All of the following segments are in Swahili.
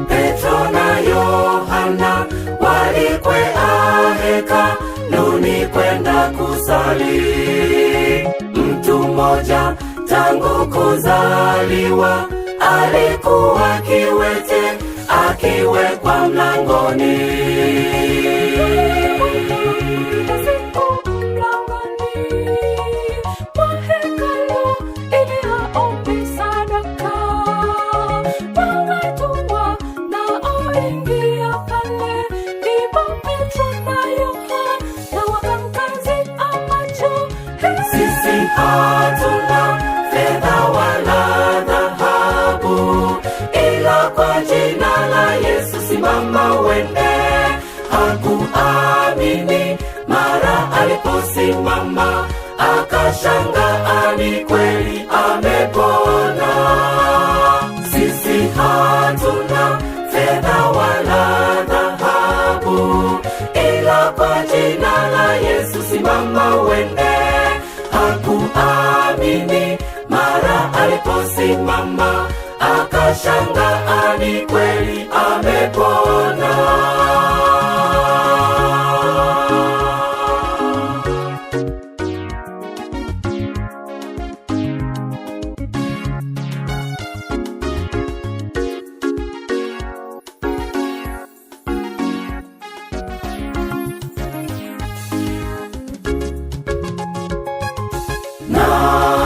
Petro na Yohana walikwea hekaluni kwenda kusali. Mtu mmoja tangu kuzaliwa alikuwa kiwete, akiwekwa mlangoni. Hatuna fedha wala dhahabu, ila kwa jina la Yesu simama uende. Hakuamini mara aliposimama, akashangaa ni kweli amepona. Sisi hatuna fedha wala dhahabu, ila kwa jina la Yesu simama uende. Hakuamini mara aliposimama, akashangaa ni kweli amepona.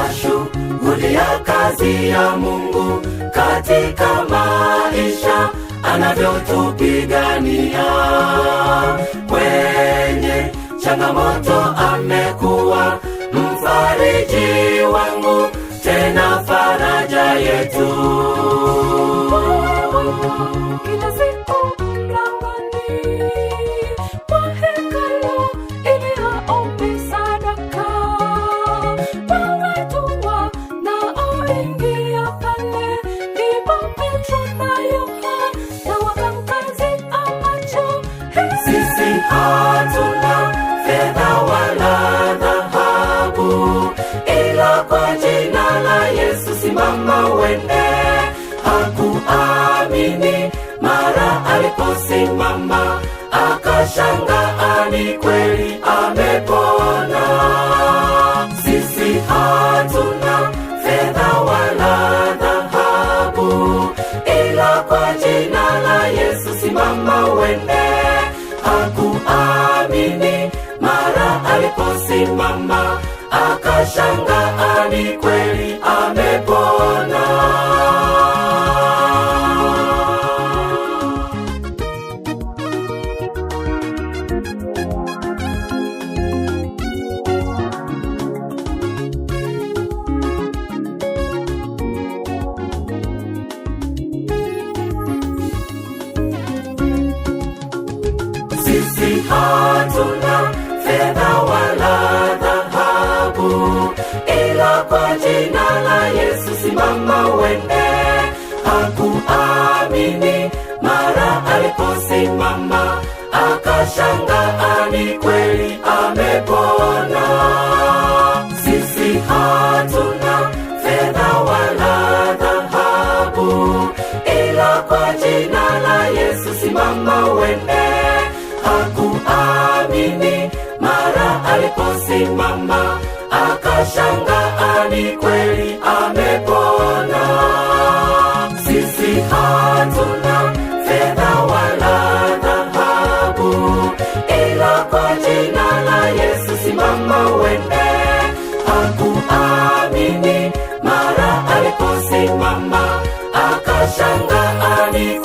Nashuhudia kazi ya Mungu katika maisha, anavyotupigania. Kwenye changamoto amekuwa mfariji wangu, tena faraja yetu. Kila siku mlangoni mwa hekalu ili aombe sadaka. Hatuna fedha wala dhahabu, ila kwa jina la Yesu simama uende. Hakuamini mara aliposimama, akashangaa ni kweli amepona. Sisi hatuna fedha wala dhahabu, ila kwa jina la Yesu simama uende. Hakuamini mara aliposimama, akashangaa ni kweli amepona. Sisi hatuna fedha wala dhahabu, ila kwa jina la Yesu simama uende. Hakuamini mara aliposimama, akashangaa ni kweli amepona. Sisi hatuna fedha wala dhahabu, ila kwa jina la Yesu simama uende. Hakuamini mara aliposimama, akashangaa ni kweli amepona. Sisi hatuna fedha wala dhahabu, ila kwa jina la Yesu simama uende. Hakuamini mara aliposimama, akashangaa ni